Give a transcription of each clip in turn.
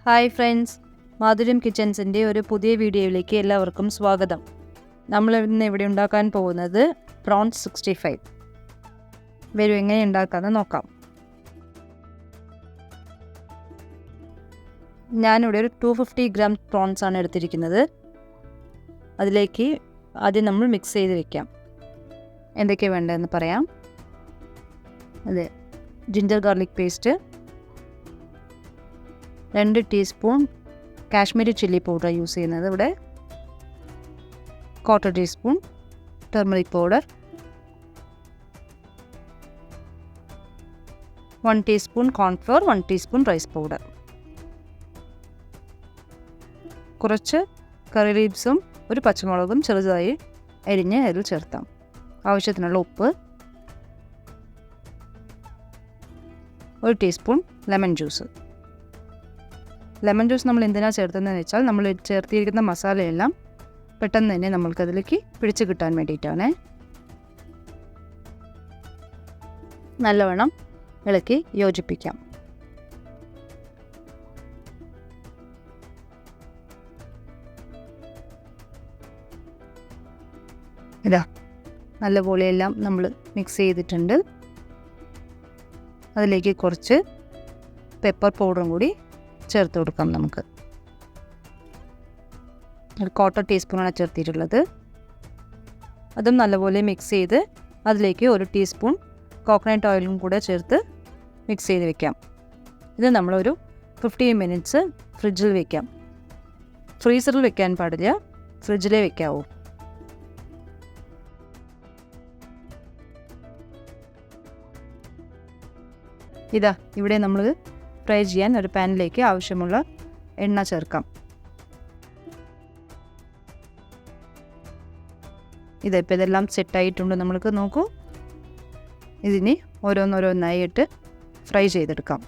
Hi friends, മാധുര്യം കിച്ചൻസിൻ്റെ ഒരു പുതിയ വീഡിയോയിലേക്ക് എല്ലാവർക്കും സ്വാഗതം. നമ്മൾ ഇന്ന് ഇവിടെ ഉണ്ടാക്കാൻ പോകുന്നത് പ്രോൺസ് 65. വരും എങ്ങനെ ഉണ്ടാക്കാമെന്ന് നോക്കാം. ഞാനിവിടെ ഒരു 250 ഗ്രാം പ്രോൺസ് ആണ് എടുത്തിരിക്കുന്നത്. അതിലേക്ക് ആദ്യം നമ്മൾ മിക്സ് ചെയ്ത് വെക്കാം. എന്തൊക്കെയാണ് വേണ്ടതെന്ന് പറയാം. അതെ, ginger garlic paste, 2 teaspoon Kashmiri chilli powder use ചെയ്യുന്നത് ഇവിടെ, 1/4 teaspoon turmeric powder, 1 teaspoon cornflour, 1 teaspoon rice powder, കുറച്ച് കറി ലീവ്സും ഒരു പച്ചമുളകും ചെറുതായി അരിഞ്ഞ് അതിൽ ചേർത്താം. ആവശ്യത്തിനുള്ള ഉപ്പ്, 1 teaspoon lemon juice. Lemon juice നമ്മൾ എന്തിനാണ് ചേർത്തതെന്ന് വെച്ചാൽ നമ്മൾ ചേർത്തിരിക്കുന്ന മസാലയെല്ലാം പെട്ടെന്ന് തന്നെ നമ്മൾക്കതിലേക്ക് പിടിച്ച് കിട്ടാൻ വേണ്ടിയിട്ടാണ്. നല്ലവണ്ണം ഇളക്കി യോജിപ്പിക്കാം. ഇതാ നല്ലപോലെ എല്ലാം നമ്മൾ മിക്സ് ചെയ്തിട്ടുണ്ട്. അതിലേക്ക് കുറച്ച് പെപ്പർ പൗഡറും കൂടി ചേർത്ത് കൊടുക്കാം. നമുക്ക് 1/4 ടീസ്പൂണാണ് ചേർത്തിട്ടുള്ളത്. അതും നല്ലപോലെ മിക്സ് ചെയ്ത് അതിലേക്ക് 1 ടീസ്പൂൺ കോക്കനട്ട് ഓയിലും കൂടെ ചേർത്ത് മിക്സ് ചെയ്ത് വെക്കാം. ഇത് നമ്മളൊരു 15 മിനിറ്റ്സ് ഫ്രിഡ്ജിൽ വെക്കാം. ഫ്രീസറിൽ വെക്കാൻ പാടില്ല, ഫ്രിഡ്ജിലേ വെക്കാവൂ. ഇതാ ഇവിടെ നമ്മൾ ഫ്രൈ ചെയ്യാൻ ഒരു പാനിലേക്ക് ആവശ്യമുള്ള എണ്ണ ചേർക്കാം. ഇതിപ്പോൾ ഇതെല്ലാം സെറ്റായിട്ടുണ്ട്. നമ്മൾക്ക് നോക്കൂ, ഇതിന് ഓരോന്നോരോന്നായിട്ട് ഫ്രൈ ചെയ്തെടുക്കാം.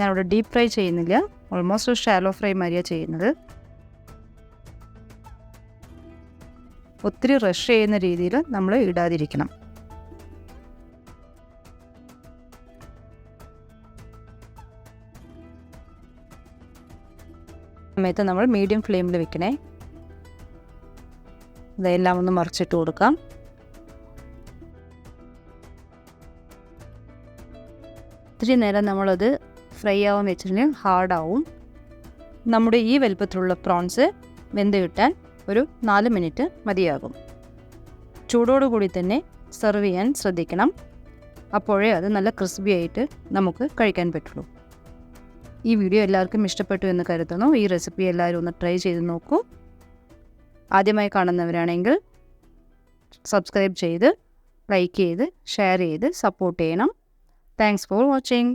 ഞാനിവിടെ ഡീപ്പ് ഫ്രൈ ചെയ്യുന്നില്ല, ഓൾമോസ്റ്റ് ഷാലോ ഫ്രൈ മാതിരിയാണ് ചെയ്യുന്നത്. ഒത്തിരി റഷ് ചെയ്യുന്ന രീതിയിൽ നമ്മൾ ഇടാതിരിക്കണം. സമയത്ത് നമ്മൾ മീഡിയം ഫ്ലെയിമിൽ വെക്കണേ. ഇതെല്ലാം ഒന്ന് മറിച്ചിട്ട് കൊടുക്കാം. ഇത്തിരി നേരം നമ്മളത് ഫ്രൈ ആവാൻ വെച്ചിട്ടുണ്ടെങ്കിൽ ഹാർഡാവും. നമ്മുടെ ഈ വലുപ്പത്തിലുള്ള പ്രോൺസ് വെന്ത് കിട്ടാൻ ഒരു 4 മിനിറ്റ് മതിയാകും. ചൂടോടുകൂടി തന്നെ സെർവ് ചെയ്യാൻ ശ്രദ്ധിക്കണം. അപ്പോഴേ അത് നല്ല ക്രിസ്പി ആയിട്ട് നമുക്ക് കഴിക്കാൻ പറ്റുള്ളൂ. ഈ വീഡിയോ എല്ലാവർക്കും ഇഷ്ടപ്പെട്ടു എന്ന് കരുതുന്നു. ഈ റെസിപ്പി എല്ലാവരും ഒന്ന് ട്രൈ ചെയ്ത് നോക്കൂ. ആദ്യമായി കാണുന്നവരാണെങ്കിൽ സബ്സ്ക്രൈബ് ചെയ്ത്, ലൈക്ക് ചെയ്ത്, ഷെയർ ചെയ്ത് സപ്പോർട്ട് ചെയ്യണം. Thanks for watching.